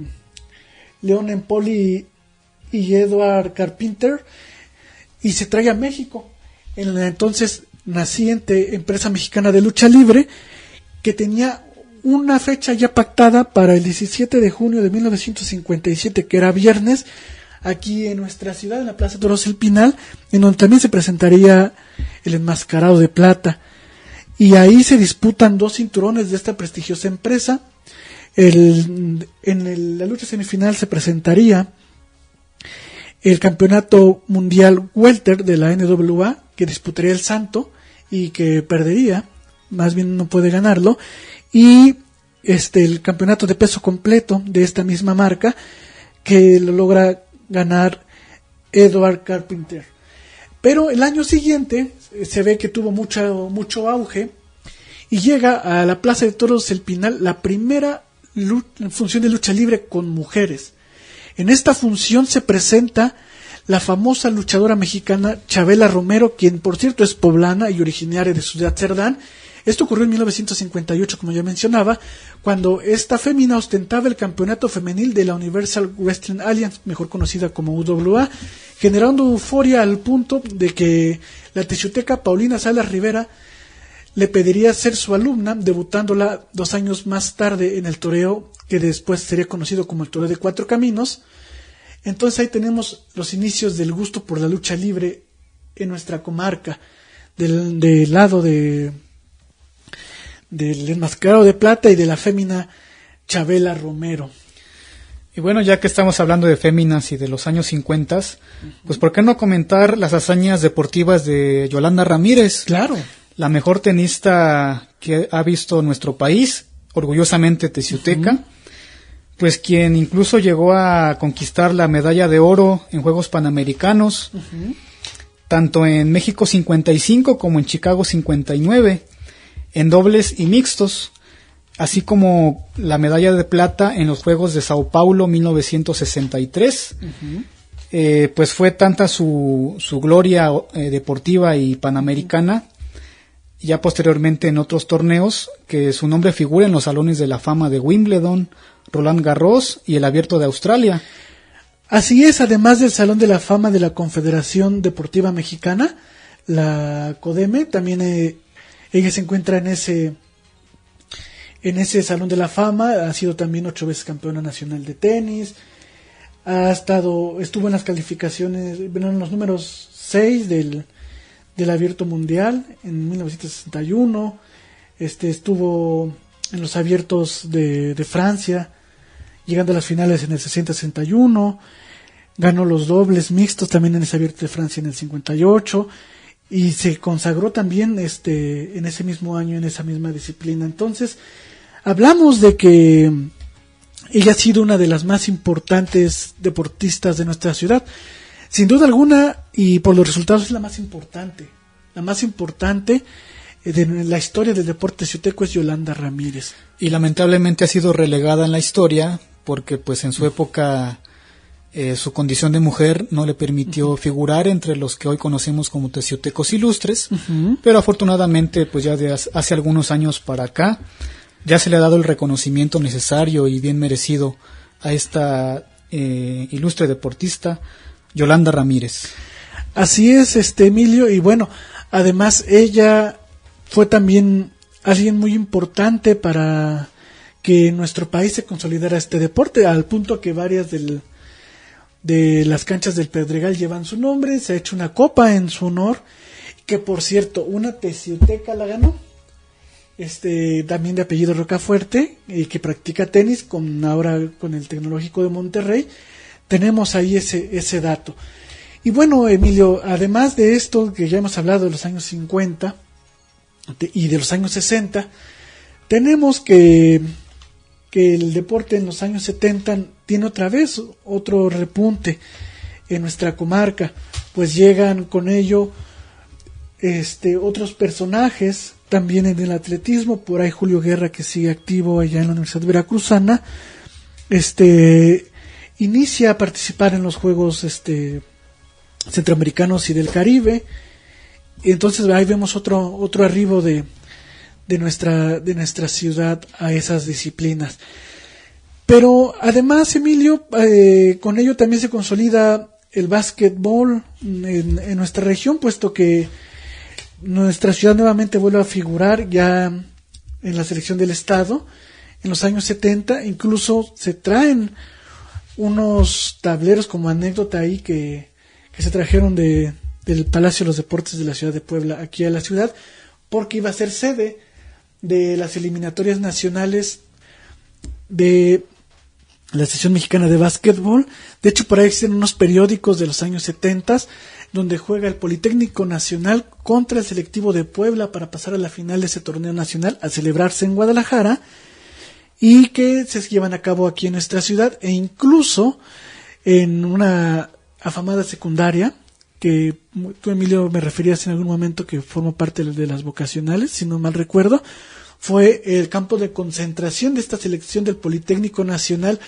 Leon Empoli y Edward Carpenter, y se trae a México en la entonces naciente empresa mexicana de lucha libre, que tenía una fecha ya pactada para el 17 de junio de 1957, que era viernes, aquí en nuestra ciudad, en la Plaza de Toros El Pinal, en donde también se presentaría el Enmascarado de Plata. Y ahí se disputan 2 cinturones de esta prestigiosa empresa. La lucha semifinal se presentaría el campeonato mundial welter de la NWA, que disputaría el Santo y que perdería, más bien no puede ganarlo, y el campeonato de peso completo de esta misma marca, que lo logra ganar Edward Carpenter. Pero el año siguiente se ve que tuvo mucho auge y llega a la Plaza de Toros El Pinal la primera función de lucha libre con mujeres. En esta función se presenta la famosa luchadora mexicana Chabela Romero, quien por cierto es poblana y originaria de Ciudad Cerdán. Esto ocurrió en 1958, como ya mencionaba, cuando esta fémina ostentaba el campeonato femenil de la Universal Wrestling Alliance, mejor conocida como UWA, generando euforia al punto de que la texuteca Paulina Salas Rivera le pediría ser su alumna, debutándola 2 años más tarde en el toreo que después sería conocido como el Toreo de 4 Caminos. Entonces ahí tenemos los inicios del gusto por la lucha libre en nuestra comarca, del lado del Enmascarado de Plata y de la fémina Chabela Romero. Y bueno, ya que estamos hablando de féminas y de los años 50, pues ¿por qué no comentar las hazañas deportivas de Yolanda Ramírez? Claro. La mejor tenista que ha visto nuestro país, orgullosamente teciuteca, pues quien incluso llegó a conquistar la medalla de oro en Juegos Panamericanos, tanto en México 55 como en Chicago 59, en dobles y mixtos, así como la medalla de plata en los Juegos de Sao Paulo 1963. Pues fue tanta su gloria deportiva y panamericana, ya posteriormente en otros torneos, que su nombre figura en los salones de la fama de Wimbledon, Roland Garros y el Abierto de Australia. Así es, además del Salón de la Fama de la Confederación Deportiva Mexicana, la CODEME, también ella se encuentra en ese Salón de la Fama. Ha sido también 8 veces campeona nacional de tenis, estuvo en las calificaciones, en los números 6 del Abierto Mundial en 1961, estuvo en los Abiertos de Francia, llegando a las finales en el 60-61, ganó los dobles mixtos también en ese Abierto de Francia en el 58 y se consagró también en ese mismo año en esa misma disciplina. Entonces, hablamos de que ella ha sido una de las más importantes deportistas de nuestra ciudad. Sin duda alguna, y por los resultados, es la más importante. La más importante de la historia del deporte ciuteco es Yolanda Ramírez. Y lamentablemente ha sido relegada en la historia porque pues en su época su condición de mujer no le permitió figurar entre los que hoy conocemos como teciutecos ilustres, pero afortunadamente pues ya de hace algunos años para acá ya se le ha dado el reconocimiento necesario y bien merecido a esta ilustre deportista Yolanda Ramírez. Así es, Emilio, y bueno, además ella fue también alguien muy importante para que en nuestro país se consolidara este deporte, al punto que varias de las canchas del Pedregal llevan su nombre, se ha hecho una copa en su honor, que por cierto, una teciuteca la ganó, también de apellido Rocafuerte, que practica tenis ahora con el Tecnológico de Monterrey. Tenemos ahí ese dato. Y bueno, Emilio, además de esto que ya hemos hablado de los años 50 y de los años 60, tenemos que el deporte en los años 70 tiene otra vez otro repunte en nuestra comarca, pues llegan con ello otros personajes también en el atletismo. Por ahí Julio Guerra, que sigue activo allá en la Universidad Veracruzana, inicia a participar en los Juegos Centroamericanos y del Caribe. Y entonces ahí vemos otro arribo de nuestra ciudad a esas disciplinas. Pero además, Emilio, con ello también se consolida el básquetbol en nuestra región, puesto que nuestra ciudad nuevamente vuelve a figurar ya en la selección del estado. En los años 70 incluso se traen unos tableros como anécdota ahí que se trajeron del Palacio de los Deportes de la ciudad de Puebla aquí a la ciudad, porque iba a ser sede de las eliminatorias nacionales de la Asociación Mexicana de Básquetbol. De hecho, por ahí existen unos periódicos de los años 70 donde juega el Politécnico Nacional contra el Selectivo de Puebla para pasar a la final de ese torneo nacional a celebrarse en Guadalajara, y que se llevan a cabo aquí en nuestra ciudad, e incluso en una afamada secundaria que tú, Emilio, me referías en algún momento que forma parte de las vocacionales, si no mal recuerdo, fue el campo de concentración de esta selección del Politécnico Nacional,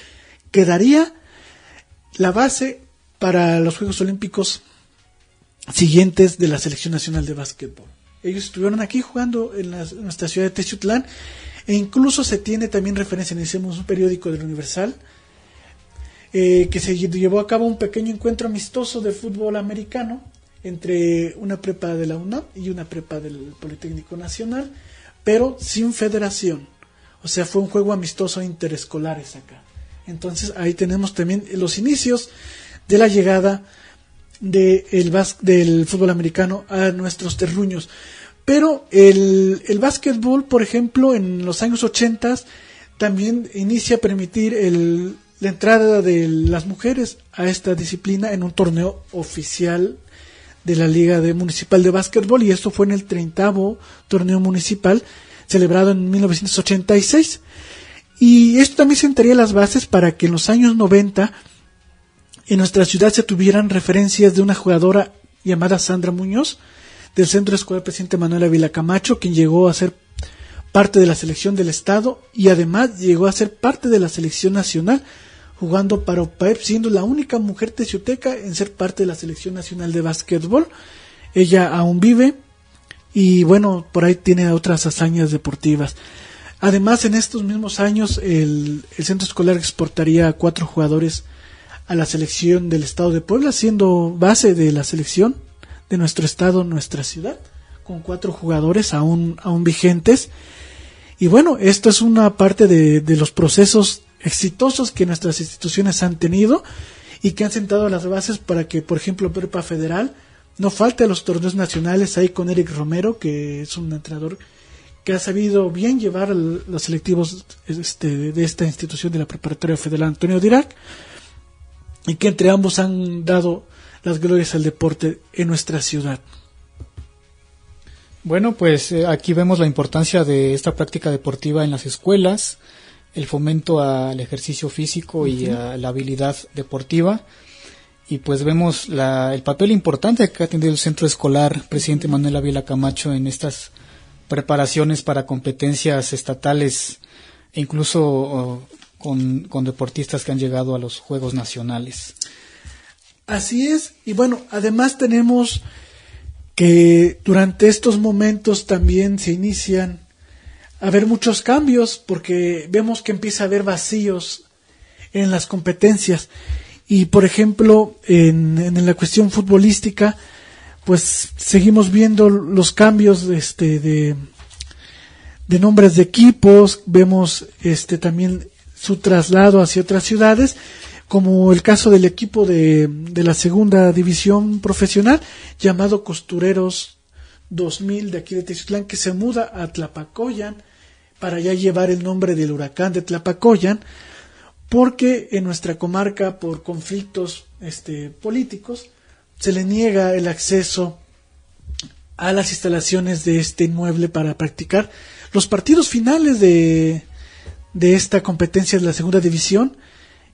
que daría la base para los Juegos Olímpicos siguientes de la Selección Nacional de Básquetbol. Ellos estuvieron aquí jugando en nuestra ciudad de Teciutlán, e incluso se tiene también referencia, necesitamos un periódico del Universal, que se llevó a cabo un pequeño encuentro amistoso de fútbol americano entre una prepa de la UNAM y una prepa del Politécnico Nacional, pero sin federación. O sea, fue un juego amistoso interescolares acá. Entonces ahí tenemos también los inicios de la llegada del fútbol americano a nuestros terruños. Pero el básquetbol, por ejemplo, en los años 80 también inicia a permitir la entrada de las mujeres a esta disciplina en un torneo oficial de la Liga Municipal de Básquetbol, y esto fue en el 30º torneo municipal celebrado en 1986. Y esto también sentaría las bases para que en los años 90 en nuestra ciudad se tuvieran referencias de una jugadora llamada Sandra Muñoz, del Centro Escolar Presidente Manuel Ávila Camacho, quien llegó a ser parte de la selección del estado y además llegó a ser parte de la selección nacional, jugando para OPAEP, siendo la única mujer teciuteca en ser parte de la selección nacional de básquetbol. Ella aún vive y bueno, por ahí tiene otras hazañas deportivas. Además, en estos mismos años el centro escolar exportaría a 4 jugadores a la selección del estado de Puebla, siendo base de la selección de nuestro estado, nuestra ciudad, con 4 jugadores aún vigentes. Y bueno, esto es una parte de los procesos exitosos que nuestras instituciones han tenido y que han sentado las bases para que, por ejemplo, Prepa Federal no falte a los torneos nacionales, ahí con Eric Romero, que es un entrenador que ha sabido bien llevar los selectivos de esta institución de la Preparatoria Federal Antonio Dirac. y que entre ambos han dado las glorias al deporte en nuestra ciudad. Bueno, pues aquí vemos la importancia de esta práctica deportiva en las escuelas, el fomento al ejercicio físico y a la habilidad deportiva, y pues vemos el papel importante que ha tenido el centro escolar Presidente Manuel Ávila Camacho en estas preparaciones para competencias estatales e incluso con deportistas que han llegado a los Juegos Nacionales. Así es, y bueno, además tenemos que durante estos momentos también se inician a haber muchos cambios, porque vemos que empieza a haber vacíos en las competencias. Y por ejemplo, en la cuestión futbolística, pues seguimos viendo los cambios de nombres de equipos, vemos también su traslado hacia otras ciudades, como el caso del equipo de la segunda división profesional, llamado Costureros 2000 de aquí de Teciutlán, que se muda a Tlapacoyan para ya llevar el nombre del huracán de Tlapacoyan, porque en nuestra comarca, por conflictos políticos, se le niega el acceso a las instalaciones de este inmueble para practicar los partidos finales de esta competencia de la segunda división,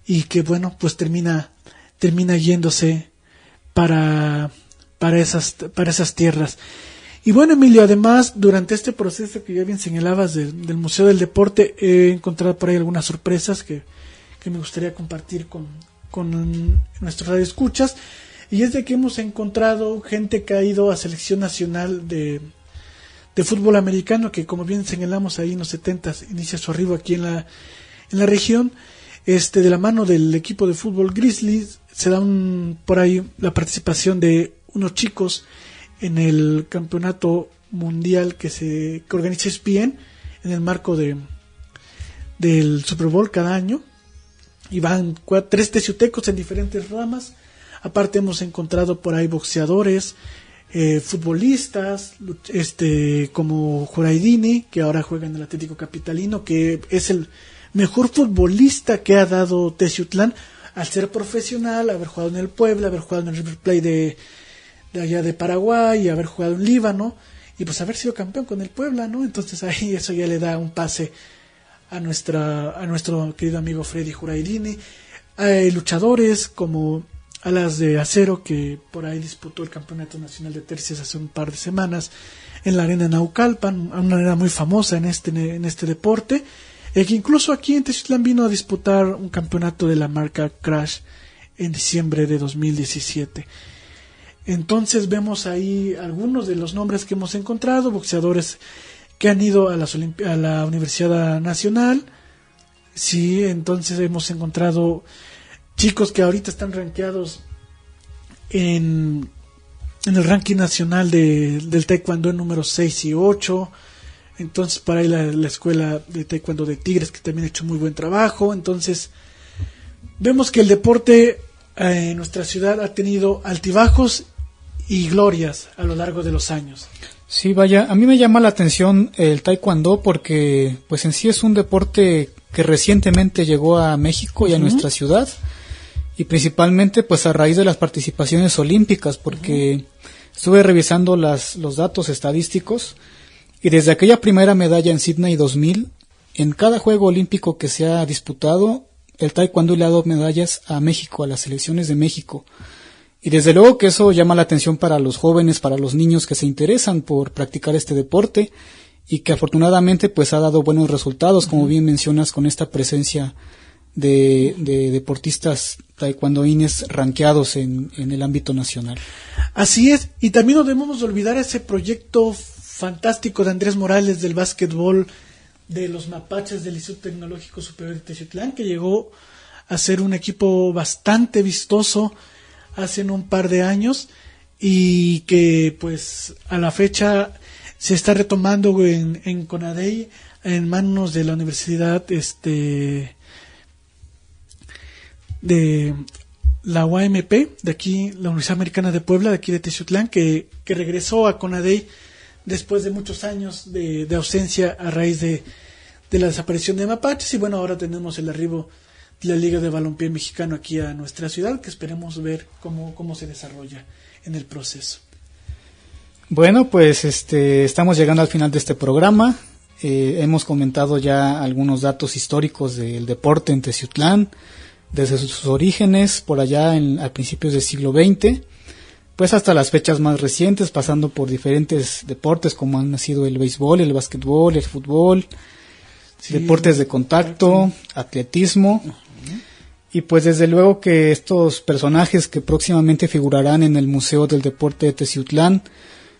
y que bueno, pues termina yéndose para esas tierras. Y bueno, Emilio, además, durante este proceso que ya bien señalabas del Museo del Deporte, he encontrado por ahí algunas sorpresas que me gustaría compartir con nuestros radioescuchas, y es de que hemos encontrado gente que ha ido a selección nacional de fútbol americano, que como bien señalamos ahí en los 70s inicia su arribo aquí en la región. De la mano del equipo de fútbol Grizzlies se da por ahí la participación de unos chicos en el campeonato mundial que organiza ESPN en el marco del Super Bowl cada año, y van 3 teciutecos en diferentes ramas. Aparte hemos encontrado por ahí boxeadores, futbolistas, como Juraidini, que ahora juega en el Atlético Capitalino, que es el mejor futbolista que ha dado Teciutlán al ser profesional, haber jugado en el Puebla, haber jugado en el River Plate de allá de Paraguay, haber jugado en Líbano, y pues haber sido campeón con el Puebla, ¿no? Entonces ahí eso ya le da un pase a nuestro querido amigo Freddy Juraidini. Hay luchadores como Alas de Acero, que por ahí disputó el Campeonato Nacional de Tercias hace un par de semanas en la arena Naucalpan, una arena muy famosa en este deporte, que incluso aquí en Teciutlán vino a disputar un campeonato de la marca Crash en diciembre de 2017. Entonces vemos ahí algunos de los nombres que hemos encontrado, boxeadores que han ido a la Universidad Nacional. Sí, entonces hemos encontrado chicos que ahorita están rankeados en el ranking nacional del taekwondo en números 6 y 8. Entonces para ahí la escuela de taekwondo de Tigres, que también ha hecho muy buen trabajo. Entonces vemos que el deporte en nuestra ciudad ha tenido altibajos y glorias a lo largo de los años. Sí, vaya, a mí me llama la atención el taekwondo porque pues en sí es un deporte que recientemente llegó a México y a nuestra ciudad, y principalmente pues a raíz de las participaciones olímpicas, porque estuve revisando los datos estadísticos, y desde aquella primera medalla en Sydney 2000, en cada juego olímpico que se ha disputado, el taekwondo le ha dado medallas a México, a las selecciones de México. Y desde luego que eso llama la atención para los jóvenes, para los niños que se interesan por practicar este deporte, y que afortunadamente pues ha dado buenos resultados, como bien mencionas, con esta presencia de deportistas taekwondoines rankeados en el ámbito nacional. Así es, y también no debemos olvidar ese proyecto fantástico de Andrés Morales del básquetbol de los Mapaches del Instituto Tecnológico Superior de Teciutlán, que llegó a ser un equipo bastante vistoso hace un par de años, y que pues a la fecha se está retomando en CONADEI, en manos de la Universidad de la UAMP, de aquí, la Universidad Americana de Puebla, de aquí de Teciutlán, que regresó a CONADEI después de muchos años de ausencia a raíz de la desaparición de Mapaches. Y bueno, ahora tenemos el arribo la Liga de Balompié Mexicano aquí a nuestra ciudad, que esperemos ver cómo se desarrolla en el proceso. Bueno, pues estamos llegando al final de este programa. Hemos comentado ya algunos datos históricos del deporte en Teciutlán, desde sus orígenes por allá a principios del siglo XX, pues hasta las fechas más recientes, pasando por diferentes deportes como han sido el béisbol, el básquetbol, el fútbol, deportes de contacto, atletismo. Y pues desde luego que estos personajes que próximamente figurarán en el Museo del Deporte de Teciutlán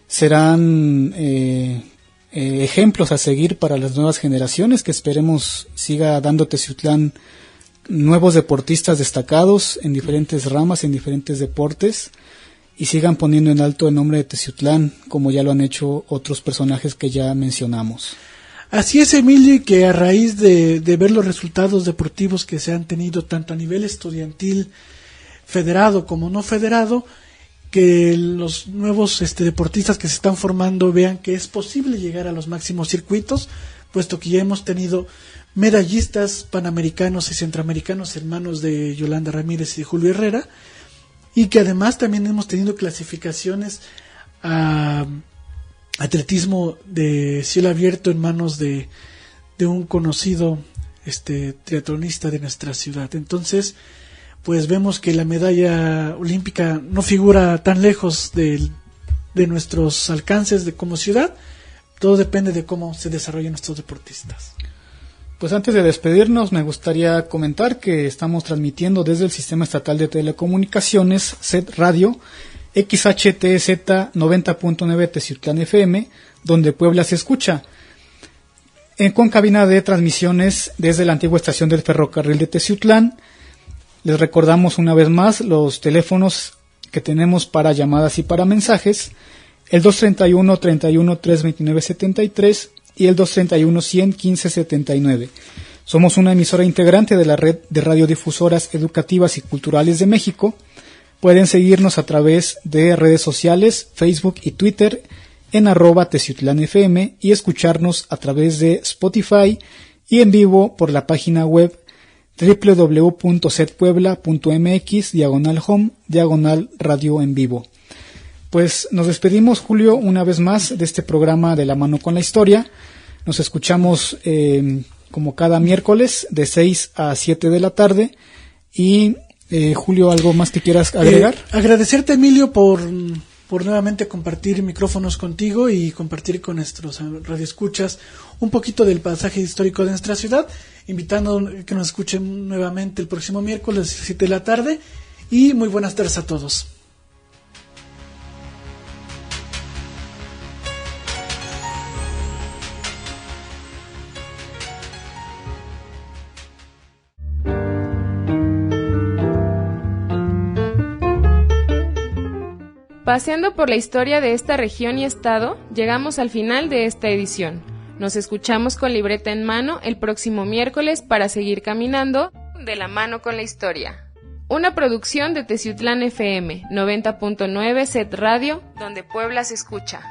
serán ejemplos a seguir para las nuevas generaciones, que esperemos siga dando Teciutlán nuevos deportistas destacados en diferentes ramas, en diferentes deportes, y sigan poniendo en alto el nombre de Teciutlán, como ya lo han hecho otros personajes que ya mencionamos. Así es, Emilio, que a raíz de ver los resultados deportivos que se han tenido tanto a nivel estudiantil, federado como no federado, que los nuevos deportistas que se están formando vean que es posible llegar a los máximos circuitos, puesto que ya hemos tenido medallistas panamericanos y centroamericanos hermanos de Yolanda Ramírez y de Julio Herrera, y que además también hemos tenido clasificaciones a atletismo de cielo abierto en manos de un conocido triatlonista de nuestra ciudad. Entonces, pues vemos que la medalla olímpica no figura tan lejos de nuestros alcances como ciudad. Todo depende de cómo se desarrollan nuestros deportistas. Pues antes de despedirnos, me gustaría comentar que estamos transmitiendo desde el Sistema Estatal de Telecomunicaciones, SET Radio, XHTZ 90.9 Teciutlán FM, donde Puebla se escucha, con cabina de transmisiones desde la antigua estación del ferrocarril de Teciutlán. Les recordamos una vez más los teléfonos que tenemos para llamadas y para mensajes: el 231-329-73 y el 231-100-1579. Somos una emisora integrante de la red de radiodifusoras educativas y culturales de México. Pueden seguirnos a través de redes sociales, Facebook y Twitter en @TeciutlanFM, y escucharnos a través de Spotify y en vivo por la página web www.setpuebla.mx/home/radio en vivo. Pues nos despedimos, Julio, una vez más de este programa de La Mano con la Historia. Nos escuchamos como cada miércoles de 6 a 7 de la tarde. Y Julio, ¿algo más que quieras agregar? Agradecerte, Emilio, por nuevamente compartir micrófonos contigo y compartir con nuestros radioescuchas un poquito del pasaje histórico de nuestra ciudad, invitando a que nos escuchen nuevamente el próximo miércoles a 7 de la tarde, y muy buenas tardes a todos. Paseando por la historia de esta región y estado, llegamos al final de esta edición. Nos escuchamos con libreta en mano el próximo miércoles para seguir caminando de la mano con la historia. Una producción de Teciutlán FM 90.9 SET Radio, donde Puebla se escucha.